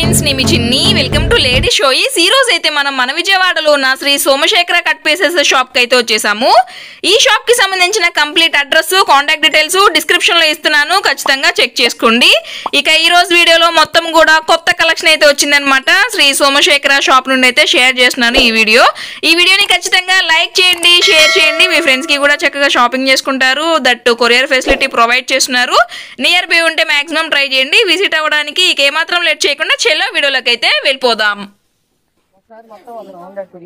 Friends, నేను మీ Chinni. Welcome to lady షోయిస్. ఈ రోజు అయితే మనం మన విజయవాడలో ఉన్న Sri Somashekara cut pieces shop కి అయితే వచ్చేసాము. ఈ షాప్ కి సంబంధించిన complete address, contact details description లో ఇస్తున్నాను, ఖచ్చితంగా చెక్ చేసుకోండి. ఇక ఈ రోజు వీడియోలో మొత్తం కూడా కొత్త కలెక్షన్ అయితే వచ్చిందనమాట. శ్రీ సోమశేఖర షాప్ నుండి అయితే షేర్ చేస్తున్నాను ఈ వీడియోని ఖచ్చితంగా లైక్ చేయండి, షేర్ చేయండి. మీ ఫ్రెండ్స్ కి కూడా చక్కగా షాపింగ్ చేసుకుంటారు. దట్టు కొరియర్ ఫెసిలిటీ ప్రొవైడ్ చేస్తున్నారు. నియర్ బై ఉంటే మాక్సిమం ట్రై చేయండి విజిట్ అవ్వడానికి. ఇక ఏమాత్రం లేట్ చేయకుండా చెల్లో వీడియోలోకి అయితే వెళ్ళిపోదాం.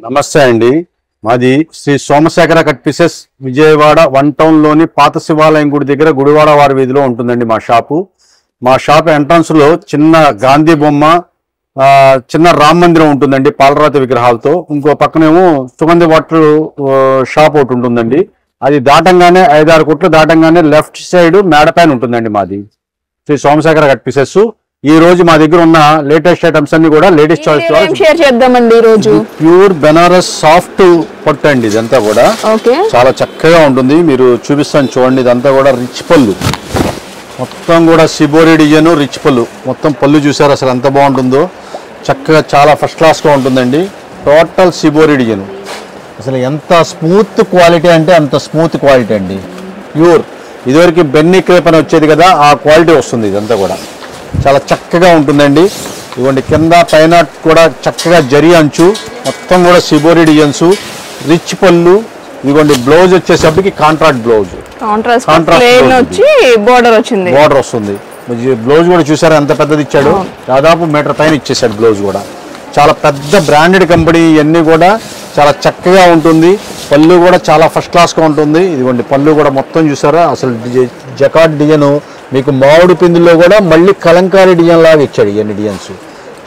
నమస్తే అండి, మాది Shri Somashekara cut pieces Vijayawada 1 town లోని పాత శివాలయం గుడి దగ్గర గుడివాడ వారి వీధిలో ఉంటుందండి మా షాపు. మా షాప్ ఎంట్రన్స్ లో చిన్న గాంధీ బొమ్మ, చిన్న రామ మందిరం ఉంటుందండి పాలరాతి విగ్రహాలతో. ఇంకో పక్కనేమో సుగంధి వాటర్ షాప్ ఒకటి ఉంటుందండి. అది దాటంగానే 5-6 కొట్లు దాటంగానే లెఫ్ట్ సైడ్ మేడపైన ఉంటుందండి మాది శ్రీ సోమశేఖర కట్ పీసెస్. ఈ రోజు మా దగ్గర ఉన్న లేటెస్ట్ ఐటమ్స్ అన్ని కూడా లేడీస్ చాయిస్ షేర్ చేద్దామండి. ఈ రోజు ప్యూర్ బెనారస్ సాఫ్ట్ పట్టు అండి. ఇదంతా కూడా చాలా చక్కగా ఉంటుంది. మీరు చూపిస్తాను చూడండి. ఇదంతా కూడా రిచ్ పళ్ళు, మొత్తం కూడా సిబోరి డిజైన్, రిచ్ పళ్ళు. మొత్తం పళ్ళు చూసారు అసలు ఎంత బాగుంటుందో. చక్కగా చాలా ఫస్ట్ క్లాస్ గా ఉంటుందండి. Total shibori design. అసలు ఎంత స్మూత్ క్వాలిటీ అంటే అంత స్మూత్ క్వాలిటీ అండి. ప్యూర్ ఇదివరకు బెన్నీ క్రేప్ అని వచ్చేది కదా, ఆ క్వాలిటీ వస్తుంది. ఇదంతా కూడా చాలా చక్కగా ఉంటుందండి. ఇదిగోండి కింద పైన కూడా చక్కగా జరి అంచు, మొత్తం కూడా సిబోరి డిజైన్స్, రిచ్ పళ్ళు. ఇదిగోండి బ్లౌజ్ వచ్చేసరికి కాంట్రాక్ట్ బ్లౌజ్, బోర్డర్ వస్తుంది. బ్లౌజ్ కూడా చూసారా ఎంత పెద్దది ఇచ్చాడు, దాదాపు మీటర్ పైన ఇచ్చేసాడు బ్లౌజ్ కూడా. చాలా పెద్ద బ్రాండెడ్ కంపెనీ. ఇవన్నీ కూడా చాలా చక్కగా ఉంటుంది. పళ్ళు కూడా చాలా ఫస్ట్ క్లాస్గా ఉంటుంది. ఇదిగోండి పళ్ళు కూడా మొత్తం చూసారా అసలు జకాట్ డిజైన్. మీకు మామిడి పిందుల్లో కూడా మళ్ళీ కలంకారీ డిజైన్ లాగా ఇచ్చాడు. ఇవన్నీ డిజైన్స్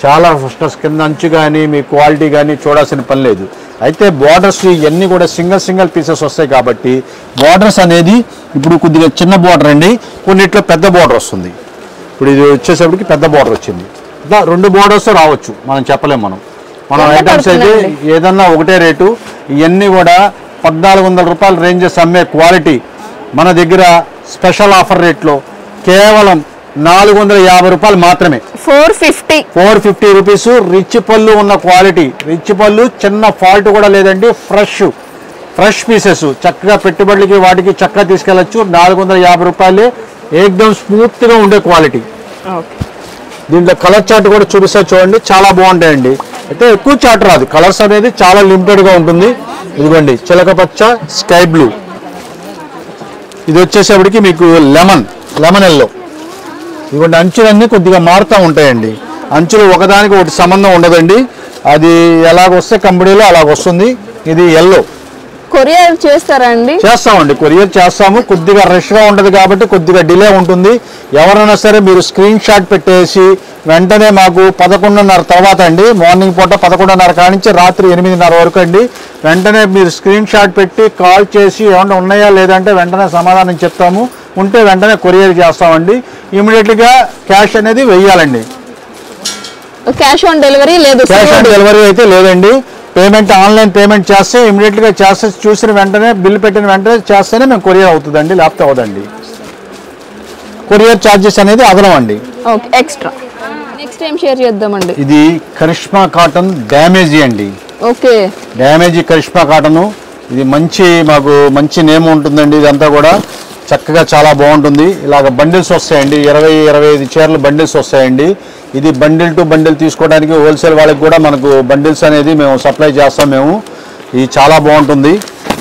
చాలా ఫస్ట్ క్లాస్. కింద అంచు కానీ మీ క్వాలిటీ కానీ చూడాల్సిన పని లేదు. అయితే బార్డర్స్ ఇవన్నీ కూడా సింగిల్ పీసెస్ వస్తాయి కాబట్టి బార్డర్స్ అనేది ఇప్పుడు కొద్దిగా చిన్న బార్డర్ అండి, కొన్నిట్లో పెద్ద బార్డర్ వస్తుంది. ఇప్పుడు ఇది వచ్చేసరికి పెద్ద బార్డర్ వచ్చింది. ఇలా 2 బార్డర్స్ రావచ్చు, మనం చెప్పలేము. మనం ఐటమ్స్ అయితే ఏదన్నా ఒకటే రేటు. ఇవన్నీ కూడా 1400 రూపాయల రేంజెస్ అమ్మే క్వాలిటీ మన దగ్గర స్పెషల్ ఆఫర్ రేట్లో కేవలం 450 రూపాయలు మాత్రమే. 450 రూపీస్. రిచ్ పళ్ళు ఉన్న క్వాలిటీ, రిచ్ పళ్ళు, చిన్న ఫాల్ట్ కూడా లేదండి. ఫ్రెష్ పీసెస్ చక్కగా పెట్టుబడులకి వాటికి చక్కగా తీసుకెళ్ళచ్చు. 450 రూపాయలే. ఏకదమ్ స్మూత్ గా ఉండే క్వాలిటీ. దీంట్లో కలర్ చార్ట్ కూడా చూపిస్తా చూడండి, చాలా బాగుంటాయండి. అయితే ఎక్కువ చార్ట్ రాదు, కలర్స్ అనేది చాలా లిమిటెడ్ గా ఉంటుంది. ఇదిగోండి చిలక పచ్చ, స్కై బ్లూ. ఇది వచ్చేసేపటికి మీకు లెమన్ ఎల్లో. ఇదిగోండి అంచులన్నీ కొద్దిగా మారుతూ ఉంటాయండి. అంచులు ఒకదానికి ఒకటి సంబంధం ఉండదండి. అది ఎలాగొస్తే కంపెనీలో అలాగొస్తుంది. ఇది ఎల్లో. కొరియర్ చేస్తారా అండి? చేస్తామండి, కొరియర్ చేస్తాము. కొద్దిగా రష్గా ఉంటుంది కాబట్టి కొద్దిగా డిలే ఉంటుంది. ఎవరైనా సరే మీరు స్క్రీన్ షాట్ పెట్టేసి వెంటనే మాకు 11:30 తర్వాత అండి, మార్నింగ్ పూట 11:30 కానించి రాత్రి 8:30 వరకు అండి, వెంటనే మీరు స్క్రీన్ షాట్ పెట్టి కాల్ చేసి ఏమన్నా ఉన్నాయా లేదంటే వెంటనే సమాధానం చెప్తాము. ఉంటే వెంటనే కొరియర్ చేస్తామండి. ఇమీడియట్గా క్యాష్ అనేది వెయ్యాలండి. క్యాష్ ఆన్ డెలివరీ లేదు? క్యాష్ ఆన్ డెలివరీ అయితే లేదండి. పేమెంట్ ఆన్లైన్ పేమెంట్ చేస్తే ఇమీడియట్గా చేస్తే చూసిన వెంటనే బిల్ పెట్టిన వెంటనే చేస్తేనే మేము కొరియర్ అవుతుందండి, లేకపోతే అవ్వదండి. కొరియర్ ఛార్జెస్ అనేది అదనం అండి, ఎక్స్ట్రా. నెక్స్ట్ టైం షేర్ చేద్దామండి. ఇది కరిష్మా కాటన్ డ్యామేజీ అండి. Okay, damage Karishma cotton. ఇది మాకు మంచి నేమ్ ఉంటుందండి. ఇదంతా కూడా చక్కగా చాలా బాగుంటుంది. ఇలాగ బండిల్స్ వస్తాయండి, 20-25 చీరలు బండిల్స్ వస్తాయండి. ఇది బండిల్ టు బండిల్ తీసుకోవడానికి హోల్సేల్ వాళ్ళకి కూడా మనకు బండిల్స్ అనేది మేము సప్లై చేస్తాం మేము. ఇది చాలా బాగుంటుంది.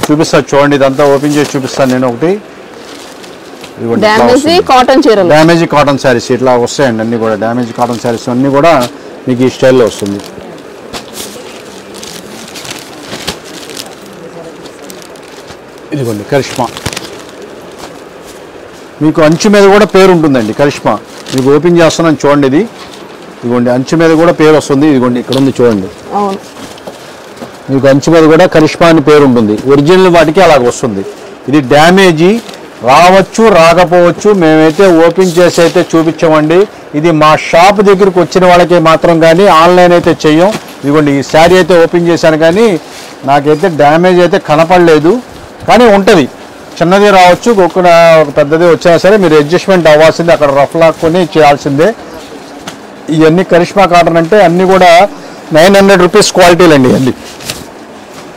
చూపిస్తాను చూడండి, ఇదంతా ఓపెన్ చేసి చూపిస్తాను నేను. ఒకటి డ్యామేజీ కాటన్ శారీస్ ఇట్లా వస్తాయండి. అన్ని కూడా డ్యామేజీ కాటన్ శారీస్ అన్ని కూడా మీకు ఈ స్టైల్లో వస్తుంది. ఇదిగోండి కరిష్మా. మీకు అంచు మీద కూడా పేరు ఉంటుందండి కరిష్మా. మీకు ఓపెన్ చేస్తున్నాను చూడండి. ఇదిగోండి అంచు మీద కూడా పేరు వస్తుంది. ఇదిగోండి ఇక్కడ ఉంది చూడండి, మీకు అంచు మీద కూడా కరిష్మా అని పేరు ఉంటుంది. ఒరిజినల్ వాటికి అలాగ వస్తుంది. ఇది డ్యామేజీ రావచ్చు రాకపోవచ్చు, మేమైతే ఓపెన్ చేసి అయితే చూపించామండి. ఇది మా షాప్ దగ్గరికి వచ్చిన వాళ్ళకి మాత్రం కానీ ఆన్లైన్ అయితే చెయ్యం. ఇదిగోండి ఈ శారీ అయితే ఓపెన్ చేశాను కానీ నాకైతే డ్యామేజ్ అయితే కనపడలేదు, కానీ ఉంటుంది. చిన్నది రావచ్చు, ఒక పెద్దది వచ్చినా సరే మీరు అడ్జస్ట్మెంట్ అవ్వాల్సిందే. అక్కడ రఫ్ లాక్కొని చేయాల్సిందే. ఇవన్నీ కరిష్మా కాటన్ అంటే అన్నీ కూడా 900 రూపీస్ క్వాలిటీలు అండి. అన్నీ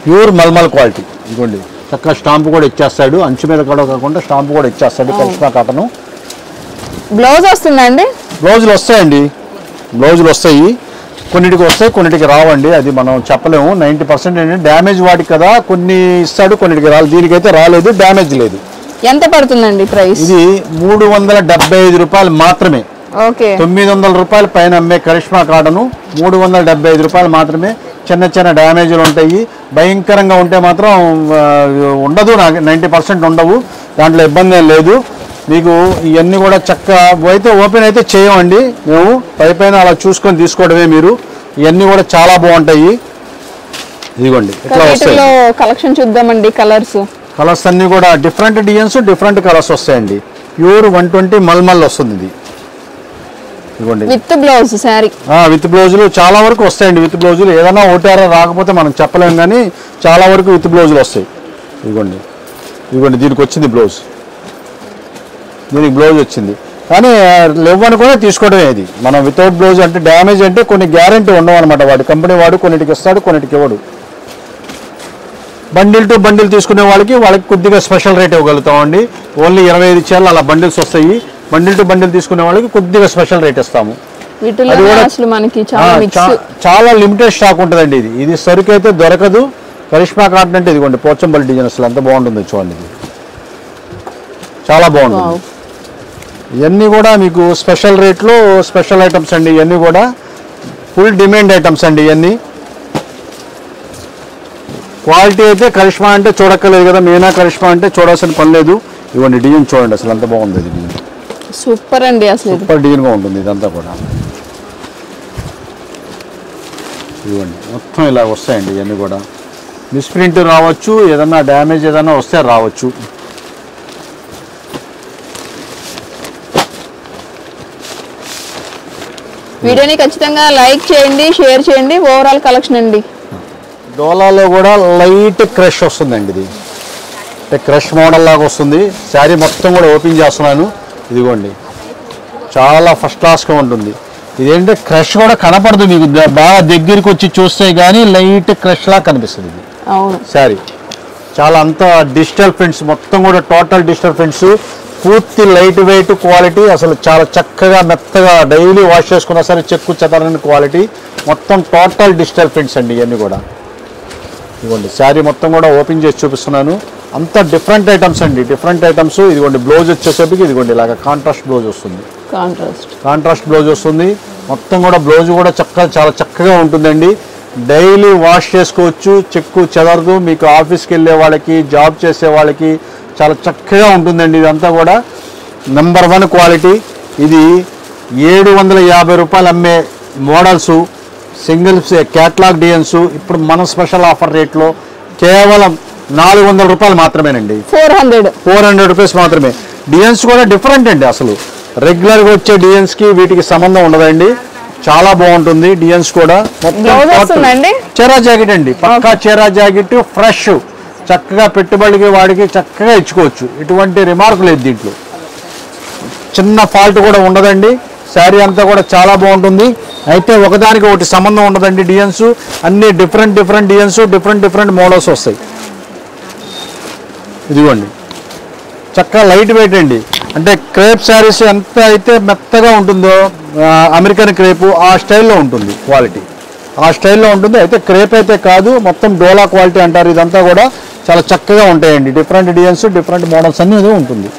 ప్యూర్ మల్మల్ క్వాలిటీ. ఇదిగోండి చక్కగా స్టాంపు కూడా ఇచ్చేస్తాడు, అంచు మీద కూడా కాకుండా స్టాంపు కూడా ఇచ్చేస్తాడు కరిష్మా కాటన్. బ్లౌజ్ వస్తుందండి? బ్లౌజులు వస్తాయండి, బ్లౌజులు వస్తాయి. కొన్నిటికి వస్తాయి, కొన్నిటికి రావండి. అది మనం చెప్పలేము. 90% ఏంటంటే డ్యామేజ్ వాటికి కదా, కొన్ని ఇస్తాడు, కొన్నిటికి రాలేదు. దీనికైతే రాలేదు, డ్యామేజ్ లేదు. ఎంత పడుతుందండి ప్రైస్? ఇది 375 రూపాయలు మాత్రమే. ఓకే. 900 రూపాయల పైన అమ్మే కరిష్మా కాటను 375 రూపాయలు మాత్రమే. చిన్న చిన్న డ్యామేజ్లు ఉంటాయి, భయంకరంగా ఉంటే మాత్రం ఉండదు, 90% ఉండవు, దాంట్లో ఇబ్బంది ఏం లేదు. మీకు ఇవన్నీ కూడా చక్కగా అయితే ఓపెన్ అయితే చేయమండి మేము, పైన అలా చూసుకొని తీసుకోవడమే మీరు. ఇవన్నీ కూడా చాలా బాగుంటాయి. ఇదిగోండి ఇట్లా వస్తాయి. కలెక్షన్ చూద్దామండి. కలర్స్ అన్నీ కూడా డిఫరెంట్ డిజైన్స్, డిఫరెంట్ కలర్స్ వస్తాయండి. ప్యూర్ 120 మల్మల్ వస్తుంది ఇది. ఇదిగోండి విత్ బ్లౌజ్ శారీ. విత్ బ్లౌజులు చాలా వరకు వస్తాయండి. విత్ బ్లౌజులు ఏదైనా ఓటారా రాకపోతే మనం చెప్పలేము, కానీ చాలా వరకు విత్ బ్లౌజులు వస్తాయి. ఇదిగోండి ఇదిగోండి దీనికి వచ్చింది బ్లౌజ్, దీనికి బ్లౌజ్ వచ్చింది. కానీ లేవని కూడా తీసుకోవడమే. ఇది మనం వితౌట్ బ్లౌజ్ అంటే డ్యామేజ్ అంటే కొన్ని గ్యారెంటీ ఉండవు అనమాట. వాడి కంపెనీ వాడు కొన్నిటికి ఇస్తాడు, కొన్నిటికి ఇవ్వడు. బండిల్ టు బండిల్ తీసుకునే వాళ్ళకి కొద్దిగా స్పెషల్ రేట్ ఇవ్వగలుగుతామండి. ఓన్లీ 25 చీరలు అలా బండిల్స్ వస్తాయి. బండిల్ టు బండిల్ తీసుకునే వాళ్ళకి కొద్దిగా స్పెషల్ రేట్ ఇస్తాము. అది కూడా మనకి చాలా లిమిటెడ్ స్టాక్ ఉంటుందండి. ఇది సరుకు అయితే దొరకదు. కరిష్మా కాటన్ అంటే ఇదిగోండి పోచంపల్లి డిజైన్ అసలు ఎంత బాగుంటుంది చూడండి. ఇది చాలా బాగుంటుంది. ఇవన్నీ కూడా మీకు స్పెషల్ రేట్లో స్పెషల్ ఐటమ్స్ అండి. ఇవన్నీ కూడా ఫుల్ డిమాండ్ ఐటమ్స్ అండి. ఇవన్నీ క్వాలిటీ అయితే కరిష్మా అంటే చూడక్కర్లేదు కదా, మీనా కరిష్మా అంటే చూడాల్సిన పని లేదు. ఇవన్నీ డిజైన్ చూడండి అసలు ఎంత బాగుంది. ఇది డిజైన్ సూపర్ అండి, అసలు సూపర్ డిజైన్గా ఉంటుంది ఇదంతా కూడా. ఇవ్వండి మొత్తం ఇలా వస్తాయండి. ఇవన్నీ కూడా మిస్ప్రింట్ రావచ్చు, ఏదన్నా డ్యామేజ్ ఏదన్నా వస్తే రావచ్చు. వీడియోని ఖచ్చితంగా లైక్ చేయండి, షేర్ చేయండి. ఓవరాల్ కలెక్షన్ అండి. డోలాలో కూడా లైట్ క్రష్ వస్తుందండి. ఇది అంటే క్రష్ మోడల్ లాగా వస్తుంది. శారీ మొత్తం కూడా ఓపెన్ చేస్తున్నాను. ఇదిగోండి చాలా ఫస్ట్ క్లాస్గా ఉంటుంది. ఇదేంటే క్రష్ కూడా కనపడదు మీకు, బాగా దగ్గరికి వచ్చి చూస్తే కానీ లైట్ క్రష్ లాగా కనిపిస్తుంది. ఇది శారీ చాలా అంతా డిజిటల్ ప్రింట్స్, మొత్తం కూడా టోటల్ డిజిటల్ ప్రింట్స్, పూర్తి లైట్ వెయిట్ క్వాలిటీ. అసలు చాలా చక్కగా మెత్తగా డైలీ వాష్ చేసుకున్నా సరే చెక్కు చెదరని క్వాలిటీ. మొత్తం టోటల్ డిజిటల్ ప్రింట్స్ అండి ఇవన్నీ కూడా. ఇదిగోండి శారీ మొత్తం కూడా ఓపెన్ చేసి చూపిస్తున్నాను. అంతా డిఫరెంట్ ఐటమ్స్ అండి, డిఫరెంట్ ఐటమ్స్. ఇదిగోండి బ్లౌజ్ వచ్చేసరికి ఇదిగోండి ఇలాగ కాంట్రాస్ట్ బ్లౌజ్ వస్తుంది. కాంట్రాస్ట్ బ్లౌజ్ వస్తుంది. మొత్తం కూడా బ్లౌజ్ కూడా చాలా చక్కగా ఉంటుందండి. డైలీ వాష్ చేసుకోవచ్చు, చెక్కు చెదరదు. మీకు ఆఫీస్కి వెళ్ళే వాళ్ళకి, జాబ్ చేసే వాళ్ళకి చాలా చక్కగా ఉంటుందండి. ఇదంతా కూడా నెంబర్ 1 క్వాలిటీ. ఇది 750 రూపాయలు అమ్మే మోడల్స్, సింగిల్ క్యాట్లాగ్ డిజైన్స్ ఇప్పుడు మన స్పెషల్ ఆఫర్ రేట్లో కేవలం 400 రూపాయలు మాత్రమేనండి. 400 రూపీస్ మాత్రమే. డిజైన్స్ కూడా డిఫరెంట్ అండి. అసలు రెగ్యులర్గా వచ్చే డిజైన్స్కి వీటికి సంబంధం ఉండదండి. చాలా బాగుంటుంది డిజైన్స్ కూడా. చీరా జాకెట్ అండి, పక్కా చీరా జాకెట్, ఫ్రెష్, చక్కగా పెట్టుబడికి వాడికి చక్కగా ఇచ్చుకోవచ్చు. ఎటువంటి రిమార్క్ లేదు దీంట్లో, చిన్న ఫాల్ట్ కూడా ఉండదండి. శారీ అంతా కూడా చాలా బాగుంటుంది. అయితే ఒకదానికి ఒకటి సంబంధం ఉండదండి. డిజైన్స్ అన్ని డిఫరెంట్ డిజైన్స్, డిఫరెంట్ మోడల్స్ వస్తాయి. ఇదిగోండి చక్కగా లైట్ వెయిట్ అండి. అంటే క్రేప్ శారీస్ ఎంత అయితే మెత్తగా ఉంటుందో అమెరికన్ క్రేపు ఆ స్టైల్లో ఉంటుంది, క్వాలిటీ ఆ స్టైల్లో ఉంటుంది. అయితే క్రేప్ అయితే కాదు, మొత్తం డోలా క్వాలిటీ అంటారు. ఇదంతా కూడా చాలా చక్కగా ఉంటాయండి. డిఫరెంట్ డిజైన్స్, డిఫరెంట్ మోడల్స్ అన్ని ఉంటుంది.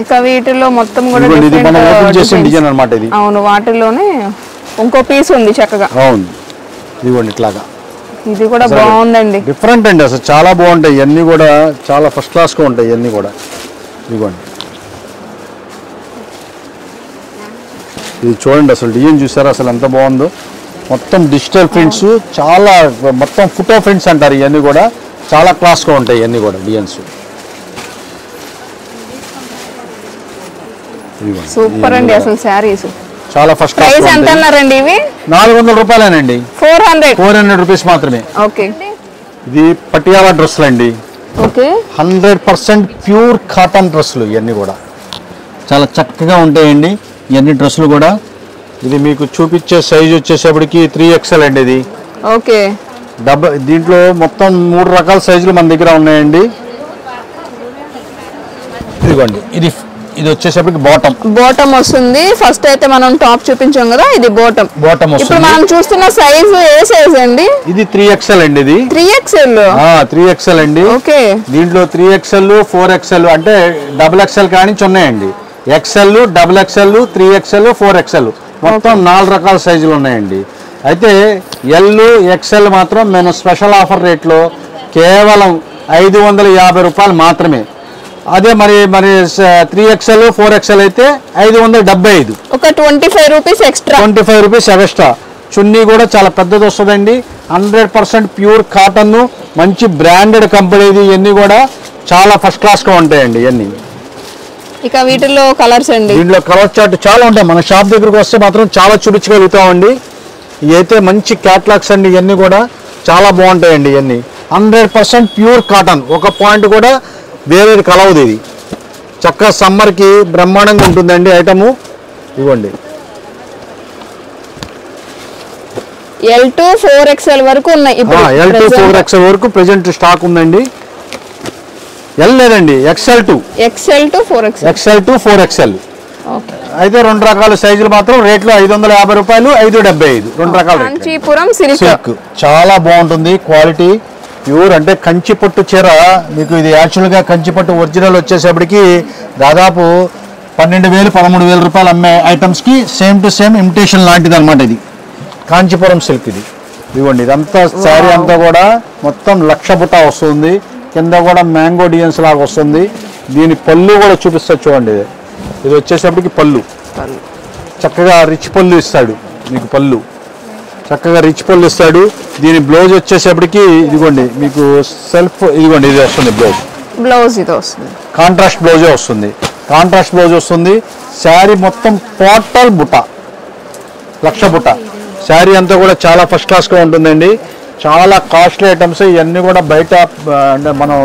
ఇక వీటిలో మొత్తం కూడా ఇది మనం ఓపెన్ చేసిన డిజైన్ అన్నమాట. ఇది అవును, వాటిలోనే ఇంకో పీస్ ఉంది చక్కగా. అవును ఇదిగోండి ఇట్లాగా. ఇది కూడా బాగుందండి, డిఫరెంట్ అండి. అసలు చాలా బాగుంటాయి ఇవన్నీ కూడా, చాలా ఫస్ట్ క్లాస్గా ఉంటాయి ఇవన్నీ కూడా. ఇదిగోండి ఇది చూడండి, అసలు డిజైన్ చూసారా అసలు ఎంత బాగుందో. మొత్తం డిజిటల్ ప్రింట్స్, చాలా మొత్తం ఫోటో ప్రింట్స్ అంటారు ఇవన్నీ కూడా. చాలా క్లాస్గా ఉంటాయి ఇవన్నీ కూడా డిజైన్స్. సూపర్ అండి అసలు శారీస్. చాలా ఫస్ట్ ప్రైస్ ఎంత అన్నారండి? ఇవి 400 రూపాయలేనండి. 400 రూపీస్ మాత్రమే. ఓకే. ఇది పటియాలా డ్రెస్సులు అండి. ఓకే. 100% ప్యూర్ కాటన్ డ్రెస్సులు ఇవన్నీ కూడా చాలా చక్కగా ఉంటాయండి. ఇవన్నీ డ్రెస్సులు కూడా. ఇది మీకు చూపించే సైజ్ వచ్చేసేపటికి 3XL అండి. ఇది ఓకే. దీంట్లో మొత్తం 3 రకాల సైజులు మన దగ్గర ఉన్నాయండి. ఇదిగోండి, ఇది వచ్చేసరికి బాటమ్ వస్తుంది. ఫస్ట్ అయితే మనం టాప్ చూపించాం కదా, ఇది బాటమ్ వస్తుంది. ఇప్పుడు మనం చూస్తున్న సైజ్ ఏ సైజ్ అండి? ఇది 3XL అండి. ఇది 3XL అండి. ఓకే. దీంట్లో 3XL 4XL అంటే XXL కానించి ఉన్నాయండి. XL, XXL, 3XL, 4XL మొత్తం 4 రకాల సైజులు ఉన్నాయండి. అయితే L, XL మాత్రం మేము స్పెషల్ ఆఫర్ రేట్లో కేవలం 550 రూపాయలు మాత్రమే. అదే మరి 3XL 4XL అయితే 575. ఒక 25 రూపీస్ ఎక్స్ట్రా. 25 rupees extra. చున్నీ కూడా చాలా పెద్దది వస్తుందండి. 100% ప్యూర్ కాటన్, మంచి బ్రాండెడ్ కంపెనీది. ఇవన్నీ కూడా చాలా ఫస్ట్ క్లాస్గా ఉంటాయండి ఇవన్నీ. ఇక వీటిలో కలర్స్ అండి. దీంట్లో కలర్ చార్ట్ చాలా ఉంటాయి. మన షాప్ దగ్గరకు వస్తే మాత్రం చాలా చూపించగలుగుతామండి. ఇవైతే మంచి క్యాటలాగ్స్ అండి. ఇవన్నీ కూడా చాలా బాగుంటాయండి. ఇవన్నీ 100% ప్యూర్ కాటన్. ఒక పాయింట్ కూడా వేరేది కలవదు. ఇది చక్కగా సమ్మర్కి బ్రహ్మాండంగా ఉంటుందండి ఐటము. ఇవ్వండి, L to 4XL వరకు ఉన్నాయి. L to 4XL వరకు ప్రెజెంట్ స్టాక్ ఉందండి. L లేదండి, XL to 4XL. అయితే 2 రకాల సైజులు మాత్రం రేట్లు 550 రూపాయలు, 575. 2 రకాల కాంచీపురం సిల్క్ చాలా బాగుంటుంది. క్వాలిటీ ప్యూర్ అంటే కంచి పట్టు చీర. మీకు ఇది యాక్చువల్గా కంచి పట్టు ఒరిజినల్ వచ్చేసేపటికి దాదాపు 12,000, 13,000 రూపాయలు అమ్మే ఐటమ్స్కి సేమ్ టు సేమ్ ఇమిటేషన్ లాంటిది అనమాట. ఇది కాంచీపురం సిల్క్. ఇది ఇవ్వండి, ఇదంతా శారీ అంతా కూడా మొత్తం లక్ష బుట్ట వస్తుంది. కింద కూడా మ్యాంగో డిజైన్స్ లాగా వస్తుంది. దీని పళ్ళు కూడా చూపిస్తా చూడండి. ఇది వచ్చేసప్పటికి పళ్ళు చక్కగా రిచ్ పళ్ళు ఇస్తాడు మీకు. పళ్ళు చక్కగా రిచ్ పళ్ళు ఇస్తాడు. దీని బ్లౌజ్ వచ్చేసప్పటికి ఇదిగోండి మీకు సెల్ఫ్. ఇదిగోండి, ఇది వస్తుంది బ్లౌజ్. ఇది వస్తుంది కాంట్రాస్ట్ బ్లౌజే వస్తుంది. కాంట్రాస్ట్ బ్లౌజ్ వస్తుంది. శారీ మొత్తం టోటల్ బుట్ట, లక్ష బుట్ట. శారీ అంతా కూడా చాలా ఫస్ట్ క్లాస్గా ఉంటుందండి. చాలా కాస్ట్లీ ఐటమ్స్ ఇవన్నీ కూడా. బయట అంటే మనం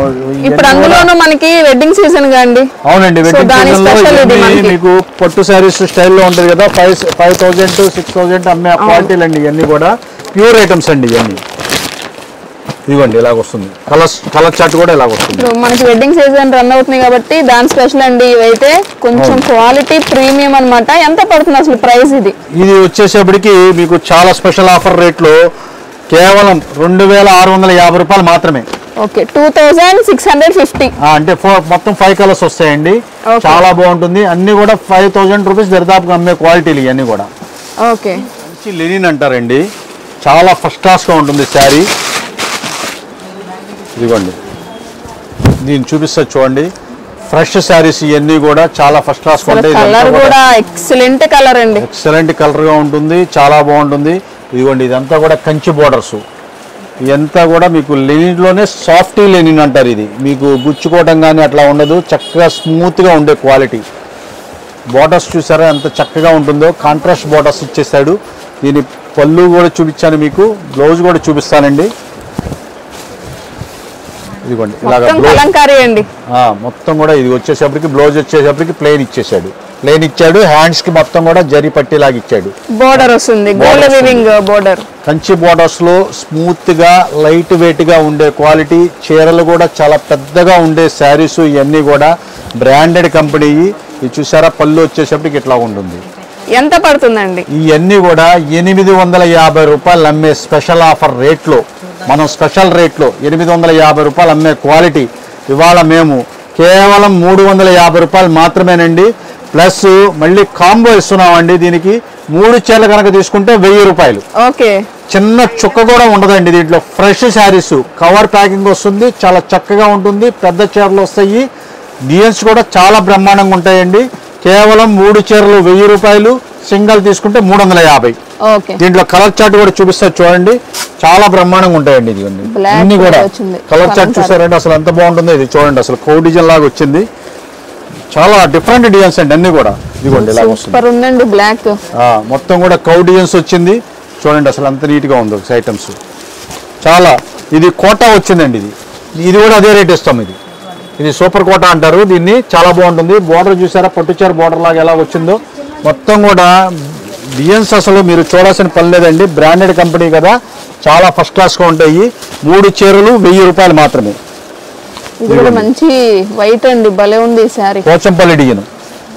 ఇప్పుడు అందులోనూ మనకి వెడ్డింగ్ సీజన్ గా అండి. అవునండి, వెడ్డింగ్ సీజన్ లో మీకు పట్టు శారీస్ స్టైల్లో ఉంటుంది కదా. 5,000 to 6,000 అమ్మే క్వాలిటీలు అండి. ఇవన్నీ కూడా ప్యూర్ ఐటమ్స్ అండి. ఇవన్నీ ఇదిగోండి ఇలాగ వస్తుంది. కలర్ చార్ట్ కూడా ఇలాగ వస్తుంది. మనకి వెడ్డింగ్ సీజన్ రన్ అవుతుంది కాబట్టి దాని స్పెషల్ అండి. ఇవైతే కొంచెం క్వాలిటీ ప్రీమియం అన్నమాట. ఎంత పడుతుంది అసలు ప్రైస్? ఇది వచ్చేసేపటికి మీకు చాలా స్పెషల్ ఆఫర్ రేట్లో కేవలం 2,650 రూపాయలు మాత్రమే. ఓకే, 2,650. అంటే మొత్తం 5 కలర్స్ వస్తాయండి. చాలా బాగుంటుంది. అన్ని కూడా 5,000 రూపీస్ దరిదాపుగా అమ్మే క్వాలిటీలు ఇవన్నీ కూడా. ఓకే, మంచి లెనిన్ అంటారండి. చాలా ఫస్ట్ క్లాస్గా ఉంటుంది శారీ. ఇదిగోండి, దీన్ని చూపిస్తా చూడండి. ఫ్రెష్ శారీస్ ఇవన్నీ కూడా చాలా ఫస్ట్ క్లాస్గా ఉంటాయి. కలర్ కూడా ఎక్సలెంట్ కలర్ అండి. ఎక్సలెంట్ కలర్గా ఉంటుంది. చాలా బాగుంటుంది. ఇదిగోండి, ఇదంతా కూడా కంచి బోర్డర్స్. ఇదంతా కూడా మీకు లెనిన్లోనే సాఫ్టీ లెనిన్ అంటారు. ఇది మీకు గుచ్చుకోవడం కానీ అట్లా ఉండదు. చక్కగా స్మూత్గా ఉండే క్వాలిటీ. బోర్డర్స్ చూసారా ఎంత చక్కగా ఉంటుందో. కాంట్రాస్ట్ బోర్డర్స్ ఇచ్చేసాడు. దీని పళ్ళు కూడా చూపించాను మీకు. బ్లౌజ్ కూడా చూపిస్తానండి. ఇదిగోండి ఇలాగా మొత్తం కూడా. ఇది వచ్చేసప్పటికి బ్లౌజ్ వచ్చేసప్పటికి ప్లెయిన్ ఇచ్చేసాడు. ప్లెయిన్ ఇచ్చాడు. హ్యాండ్స్ కి మొత్తం కూడా జరీ పట్టిలాగా ఇచ్చాడు. బోర్డర్ వస్తుంది, gold weaving border. Kanchi borders లో స్మూత్ గా లైట్ వెయిట్ గా ఉండే క్వాలిటీ. చీరలు కూడా చాలా పెద్దగా ఉండే శారీస్. ఇవన్నీ కూడా బ్రాండెడ్ కంపెనీ. ఇది చూసారా, పళ్ళు వచ్చేసప్పటికి ఇట్లా ఉంటుంది. ఎంత పడుతుందండి? ఇవన్నీ కూడా 850 రూపాయలు అమ్మే స్పెషల్ ఆఫర్ రేట్లో, మనం స్పెషల్ రేట్లో 850 రూపాయలు అమ్మే క్వాలిటీ ఇవాళ మేము కేవలం 350 రూపాయలు మాత్రమేనండి. ప్లస్ మళ్ళీ కాంబో ఇస్తున్నామండి. దీనికి 3 చీరలు కనుక తీసుకుంటే 1000 రూపాయలు. ఓకే, చిన్న చుక్క కూడా ఉండదండి దీంట్లో. ఫ్రెష్ శారీస్, కవర్ ప్యాకింగ్ వస్తుంది. చాలా చక్కగా ఉంటుంది. పెద్ద చీరలు వస్తాయి. డిజైన్స్ కూడా చాలా బ్రహ్మాండంగా ఉంటాయండి. కేవలం 3 చీరలు 1000 రూపాయలు. సింగిల్ తీసుకుంటే 350. దీంట్లో కలర్ చార్ట్ కూడా చూపిస్తారు చూడండి. చాలా బ్రహ్మాండంగా ఉంటాయండి. ఇది అన్ని కూడా కలర్ చార్ట్ చూసారండి. అసలు ఎంత బాగుంటుందో. ఇది చూడండి, అసలు కౌ డిజైన్ లాగా వచ్చింది. చాలా డిఫరెంట్ డిజైన్స్ అండి అన్ని కూడా. ఇదిగోండి ఇలా వస్తుంది. బ్లాక్ మొత్తం కూడా కౌ డిజైన్స్ వచ్చింది. చూడండి అసలు అంత నీట్ గా ఉంది ఐటమ్స్. చాలా ఇది కోటా వచ్చిందండి. ఇది కూడా అదే రేట్ ఇస్తాం. ఇది సూపర్ కోటా అంటారు దీన్ని. చాలా బాగుంటుంది. బోర్డర్ చూసారా, పట్టుచారు బోర్డర్ లాగా ఎలా వచ్చిందో మొత్తం కూడా డిజైన్స్ అసలు మీరు చూడాల్సిన పని లేదండి. బ్రాండెడ్ కంపెనీ కదా, చాలా ఫస్ట్ క్లాస్గా ఉంటాయి. 3 చీరలు 1000 రూపాయలు మాత్రమే. ఇది కూడా మంచి వైట్ అండి, భలే ఉంది ఈ శారీ. పోచంపల్లి డిజైన్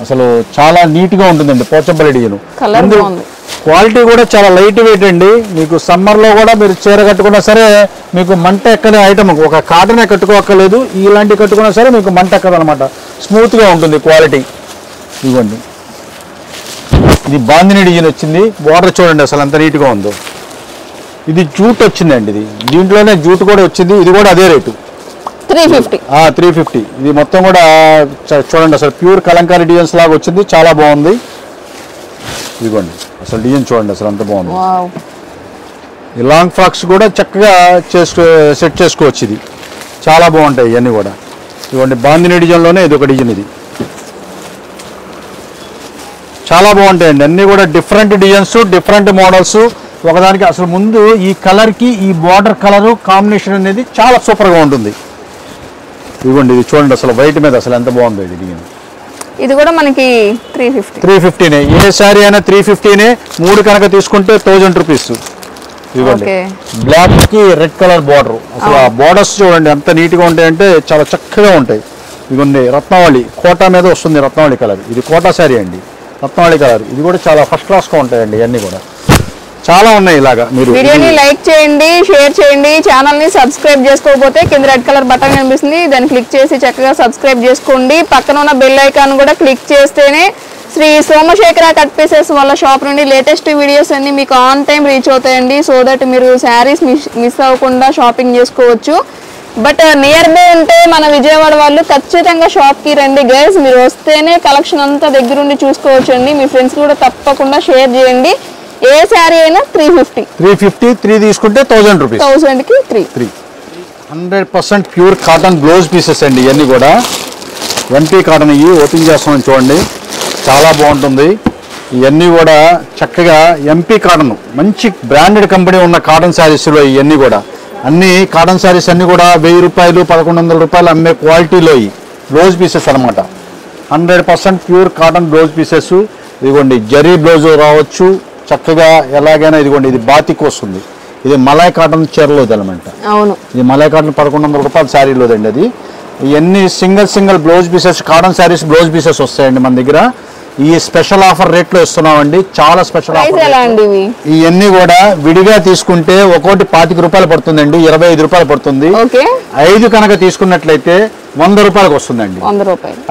అసలు చాలా నీట్గా ఉంటుందండి. పోచంపల్లి డిజైన్ కలర్ బాగుంది. క్వాలిటీ కూడా చాలా లైట్ వెయిట్ అండి. మీకు సమ్మర్లో కూడా మీరు చీర కట్టుకున్నా సరే మీకు మంట ఎక్కని ఐటమ్. ఒక కాటనే కట్టుకోక్కర్లేదు, ఇలాంటి కట్టుకున్నా సరే మీకు మంట ఎక్కదనమాట. స్మూత్గా ఉంటుంది క్వాలిటీ. ఇవ్వండి, ఇది బాందిని డిజైన్ వచ్చింది. బోర్డర్ చూడండి అసలు ఎంత నీట్గా ఉందో. ఇది జూట్ వచ్చిందండి, ఇది దీంట్లోనే జూట్ కూడా వచ్చింది. ఇది కూడా అదే రేటు 350. ఇది మొత్తం కూడా చూడండి అసలు ప్యూర్ కలంకారీ డిజైన్స్ లాగా వచ్చింది, చాలా బాగుంది. ఇదిగోండి అసలు డిజైన్ చూడండి అసలు అంత బాగుంది. ఈ లాంగ్ ఫ్రాక్స్ కూడా చక్కగా సెట్ చేసుకోవచ్చు. ఇది చాలా బాగుంటాయి ఇవన్నీ కూడా. ఇదిగోండి బాందిని డిజైన్లోనే ఇది ఒక డిజైన్. ఇది చాలా బాగుంటాయండి అన్నీ కూడా. Different designs, different models. ఒకదానికి అసలు ముందు ఈ కలర్కి ఈ బార్డర్ కలరు కాంబినేషన్ అనేది చాలా సూపర్గా ఉంటుంది. ఇదిగోండి ఇది చూడండి అసలు వైట్ మీద అసలు ఎంత బాగుంది ఇది డిజైన్. ఇది కూడా మనకి 350నే. ఏ శారీ అయినా 350నే. 3 కనుక తీసుకుంటే 1000 రూపీస్. ఇదిగోండి బ్లాక్ కి రెడ్ కలర్ బార్డర్. అసలు ఆ బార్డర్స్ చూడండి ఎంత నీట్గా ఉంటాయంటే చాలా చక్కగా ఉంటాయి. ఇదిగోండి రత్నావళి కోటా మీద వస్తుంది. రత్నావళి కలర్, ఇది కోటా శారీ అండి. రత్నావళి కలర్ ఇది కూడా చాలా ఫస్ట్ క్లాస్గా ఉంటాయండి. ఇవన్నీ కూడా చాలా ఉన్నాయి. ఇలాగా మీరు వీడియోని లైక్ చేయండి, షేర్ చేయండి. ఛానల్ని సబ్స్క్రైబ్ చేసుకోకపోతే కింద రెడ్ కలర్ బటన్ కనిపిస్తుంది, దాన్ని క్లిక్ చేసి చక్కగా సబ్స్క్రైబ్ చేసుకోండి. పక్కన ఉన్న బెల్ ఐకాన్ కూడా క్లిక్ చేస్తేనే శ్రీ సోమశేఖర కట్ పీసెస్ వాళ్ళ షాప్ నుండి లేటెస్ట్ వీడియోస్ అన్ని మీకు ఆన్ టైం రీచ్ అవుతాయండి. సో దట్ మీరు శారీస్ మిస్ అవ్వకుండా షాపింగ్ చేసుకోవచ్చు. బట్ నియర్ బై ఉంటే మన విజయవాడ వాళ్ళు ఖచ్చితంగా షాప్కి రండి గైస్. మీరు వస్తేనే కలెక్షన్ అంతా దగ్గరుండి చూసుకోవచ్చు అండి. మీ ఫ్రెండ్స్ కూడా తప్పకుండా షేర్ చేయండి. ఏ శారీ అయినా 350. 3 తీసుకుంటే 1000 రూపీస్. 1000కి 3. 100% ప్యూర్ కాటన్ బ్లౌజ్ పీసెస్ అండి. ఇవన్నీ కూడా ఎంపీ కాటన్. ఇవి ఓపెన్ చేస్తామని చూడండి, చాలా బాగుంటుంది. ఇవన్నీ కూడా చక్కగా ఎంపీ కాటన్, మంచి బ్రాండెడ్ కంపెనీ ఉన్న కాటన్ శారీస్లో ఇవన్నీ కూడా. అన్ని కాటన్ శారీస్ అన్నీ కూడా 1000 రూపాయలు 1100 రూపాయలు అమ్మే క్వాలిటీలో ఈ బ్లౌజ్ పీసెస్ అనమాట. 100% ప్యూర్ కాటన్ బ్లౌజ్ పీసెస్. ఇదిగోండి జరీ బ్లౌజ్ రావచ్చు చక్కగా ఎలాగైనా. ఇదిగోండి ఇది బాతిక్ వస్తుంది. ఇది మలాయ్ కాటన్ చీరలో అనమాట. అవును, ఇది మలాయ్ కాటన్ 1100 రూపాయల శారీలోదండి. అది ఇవన్నీ single blouse pieces, cotton saris blouse pieces వస్తాయండి మన దగ్గర. ఈ స్పెషల్ ఆఫర్ రేట్లో ఇస్తున్నామండి, చాలా స్పెషల్ ఆఫర్. ఇవన్నీ కూడా విడిగా తీసుకుంటే ఒక్కోటి 25 రూపాయలు పడుతుందండి, 25 రూపాయలు పడుతుంది. 5 కనుక తీసుకున్నట్లయితే 100 రూపాయలకు వస్తుందండి.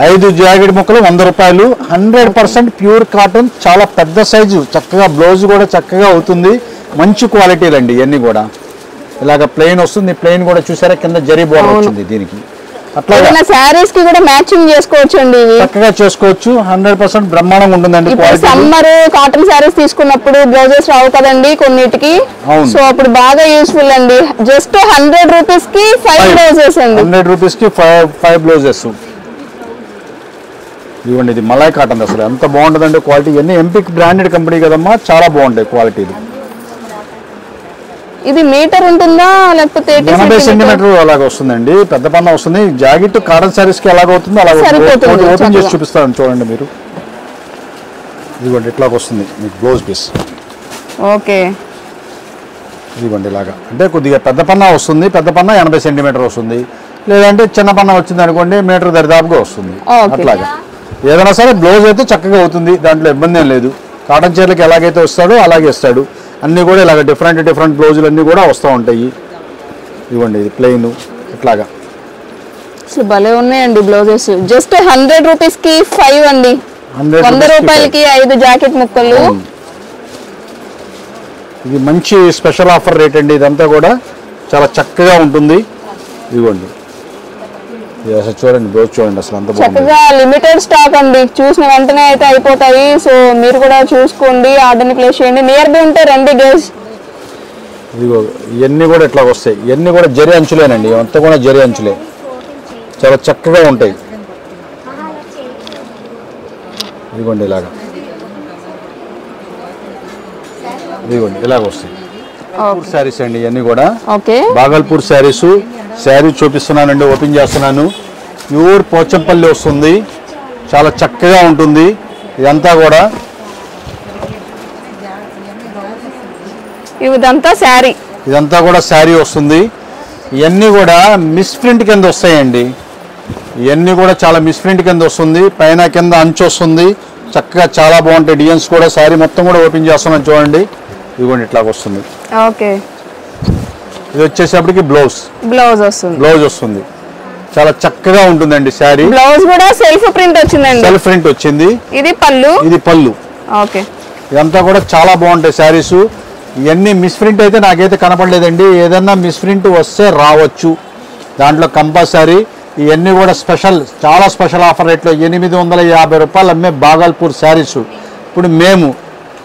5 జాకెట్ ముక్కలు 100 రూపాయలు. 100% ప్యూర్ కాటన్, చాలా పెద్ద సైజు, చక్కగా బ్లౌజ్ కూడా చక్కగా అవుతుంది. మంచి క్వాలిటీలు అండి ఇవన్నీ కూడా. ఇలాగ ప్లెయిన్ వస్తుంది. ప్లెయిన్ కూడా చూసారా కింద జరీ బోర్డర్ వచ్చింది. దీనికి అట్లా శారీస్ కి కూడా మ్యాచింగ్ చేసుకోవచ్చు అండి, చక్కగా చేసుకోవచ్చు. 100% బ్రహ్మాండంగా ఉంటుందండి. సమ్మర్ కాటన్ శారీస్ తీసుకున్నప్పుడు బ్లౌజెస్ రావు కదండి కొన్నిటికి, సో అప్పుడు బాగా యూస్ఫుల్ అండి. జస్ట్ 100 రూపీస్ కి 5 బ్లౌజెస్ అండి. 100 రూపీస్ కి 5 బ్లౌజెస్. ఇవ్వండి ఇది మలాయ్ కాటన్. అసలు ఎంత బాగుంటుందండి క్వాలిటీ. ఇవన్నీ ఎంపీ బ్రాండెడ్ కంపెనీ కదమ్మా, చాలా బాగుంటాయి క్వాలిటీలు. ఇది మీటర్ ఉంటుందా లేకపోతే 80 సెంటీమీటర్ అలాగ వస్తుందండి, పెద్ద పన్న వస్తుంది. జాకెట్ కాటన్ శారీస్ కి ఎలాగ అవుతుందో అలాగ ఓపెన్ చేసి చూపిస్తాను చూడండి మీరు. ఇదిగోండి ఇట్లాగ వస్తుంది మీకు బ్లౌజ్ పీస్. ఓకే, ఇదిగోండి ఇలాగా. అంటే కొద్దిగా పెద్ద పన్న వస్తుంది. పెద్ద పన్న 80 సెంటీమీటర్ వస్తుంది. లేదంటే చిన్న పన్న వచ్చింది అనుకోండి మీటర్ దరిదాపుగా వస్తుంది. అట్లాగా ఏదైనా సరే బ్లౌజ్ అయితే చక్కగా అవుతుంది, దాంట్లో ఇబ్బంది ఏం లేదు. కాటన్ చీరలకు ఎలాగైతే వస్తాడో అలాగే ఇస్తాడు. అన్నీ కూడా ఇలాగ డిఫరెంట్ బ్లౌజులు అన్నీ కూడా వస్తూ ఉంటాయి. ఇవ్వండి ఇది ప్లెయిన్ ఇట్లాగా. అసలు భలే ఉన్నాయండి బ్లౌజెస్. జస్ట్ 100 రూపీస్ కి 5 అండి. 100 రూపాయలకి 5 జాకెట్ ముక్కలు. ఇది మంచి స్పెషల్ ఆఫర్ రేట్ అండి. ఇదంతా కూడా చాలా చక్కగా ఉంటుంది. ఇదిగోండి అసలు చూడండి బ్లౌజ్ చూడండి అసలు అంత చక్కగా లిమిటెడ్ స్టాక్ అండి. చూసిన వెంటనే అయితే అయిపోతాయి. సో మీరు కూడా చూసుకోండి, ఆర్డర్ని ప్లేస్ చేయండి. నియర్ బై ఉంటే రండి గైస్. ఇదిగో ఇవన్నీ కూడా ఇట్లా వస్తాయి. ఇవన్నీ కూడా జరి అంచులేనండి, అంతా కూడా జరి అంచులే, చాలా చక్కగా ఉంటాయి. ఇదిగోండి ఇలాగా. ఇదిగోండి ఇలాగ వస్తాయి శారీస్ అండి ఇవన్నీ కూడా. బాగల్పూర్ శారీస్. శారీ చూపిస్తున్నానండి, ఓపెన్ చేస్తున్నాను. ప్యూర్ పోచంపల్లి వస్తుంది, చాలా చక్కగా ఉంటుంది. ఇదంతా కూడా ఇదంతా శారీ, ఇదంతా కూడా శారీ వస్తుంది. ఇవన్నీ కూడా మిస్ ప్రింట్ కింద వస్తాయండి. ఇవన్నీ కూడా చాలా మిస్ ప్రింట్ కింద వస్తుంది. పైన కింద అంచు వస్తుంది. చక్కగా చాలా బాగుంటాయి డిజైన్స్ కూడా. శారీ మొత్తం కూడా ఓపెన్ చేస్తున్నాం చూడండి. ఇదిగోండి ఇట్లా వస్తుంది. ఓకే, ఇది వచ్చేసప్పటికి బ్లౌజ్ వస్తుంది. చాలా చక్కగా ఉంటుందండి శారీ. బ్లౌజ్ కూడా సెల్ఫ్ ప్రింట్ వచ్చిందండి. సెల్ఫ్ ప్రింట్ వచ్చింది. ఇది పళ్ళు. ఓకే, ఇదంతా కూడా చాలా బాగుంటాయి శారీస్. ఇవన్నీ మిస్ ప్రింట్ అయితే నాకైతే కనపడలేదండి. ఏదన్నా మిస్ ప్రింట్ వస్తే రావచ్చు దాంట్లో కంపల్సరీ. ఇవన్నీ కూడా చాలా స్పెషల్ ఆఫర్ రేట్లో 850 రూపాయలు అమ్మే బాగల్పూర్ శారీస్ ఇప్పుడు మేము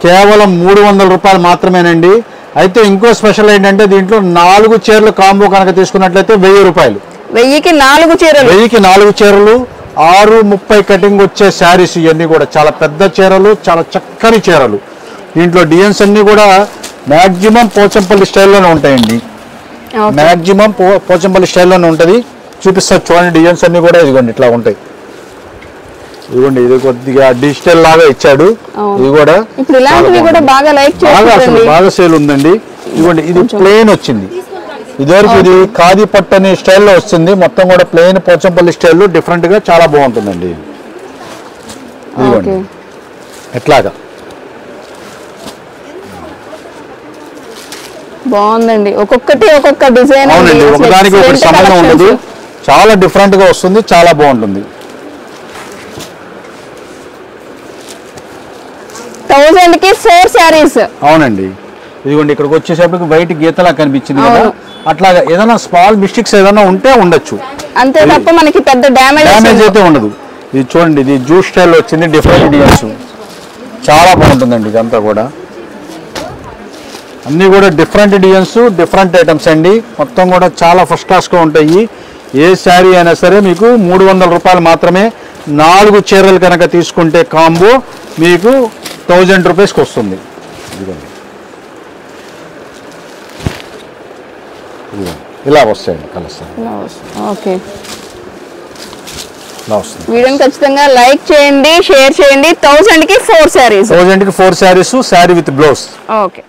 కేవలం 300 రూపాయలు మాత్రమేనండి. అయితే ఇంకో స్పెషల్ ఏంటంటే దీంట్లో 4 చీరలు కాంబో కనుక తీసుకున్నట్లయితే 1000 రూపాయలు. 1000కి 4 చీరలు 630 కటింగ్ వచ్చే శారీస్. ఇవన్నీ కూడా చాలా పెద్ద చీరలు, చాలా చక్కని చీరలు. దీంట్లో డిజైన్స్ అన్నీ కూడా మ్యాక్సిమం పోచంపల్లి స్టైల్లోనే ఉంటాయండి. మ్యాక్సిమం పోచంపల్లి స్టైల్లోనే ఉంటుంది. చూపిస్తారు చూడండి డిజైన్స్ అన్నీ కూడా. ఇదిగోండి ఇట్లా ఉంటాయి. ఇదిగోండి ఇది కొద్దిగా డిజిటల్ లాగా ఇచ్చాడు. ఇది కూడా బాగా సేల్ ఉందండి. ఇదిగోండి ఇది ప్లెయిన్ వచ్చింది. ఇదివరకు ఇది ఖాదీ పట్టు అనే స్టైల్లో వస్తుంది. మొత్తం కూడా ప్లెయిన్ పోచంపల్లి స్టైల్లో డిఫరెంట్ గా చాలా బాగుంటుందండి. ఇదిగోండి ఎట్లాగా బాగుందండి. ఒక్కొక్కటి ఒక్కొక్క డిజైన్. అవునండి, ఒకదానికి ఒకటి సంబంధం ఉండదు. చాలా డిఫరెంట్ గా వస్తుంది. చాలా బాగుంటుంది. 1000కి 4 శారీస్. అవునండి. ఇదిగోండి ఇక్కడికి వచ్చేసరికి వైట్ గీతలా కనిపించింది కదా. అట్లాగా ఏదైనా స్మాల్ మిస్టేక్స్ ఏదైనా ఉంటే ఉండొచ్చు, అంతే తప్ప మనకి పెద్ద డ్యామేజ్ అయితే ఉండదు. ఇది చూడండి, ఇది జ్యూస్ స్టైల్ వచ్చింది. డిఫరెంట్ డిజైన్స్ చాలా బాగుంటుందండి. ఇదంతా కూడా అన్నీ కూడా డిఫరెంట్ డిజైన్స్, డిఫరెంట్ ఐటమ్స్ అండి. మొత్తం కూడా చాలా ఫస్ట్ క్లాస్గా ఉంటాయి. ఏ శారీ అయినా సరే మీకు 300 రూపాయలు మాత్రమే. 4 చీరలు కనుక తీసుకుంటే కాంబో మీకు 1000 రూపీస్కి వస్తుంది. ఇదిగోండి ఇలా వస్తాయండి కలర్స్. ఓకే, ఇలా వస్తుంది. వీడియోని ఖచ్చితంగా లైక్ చేయండి, షేర్ చేయండి. 1000కి 4 శారీస్. 1000కి 4 saris, sari with blouse. Okay.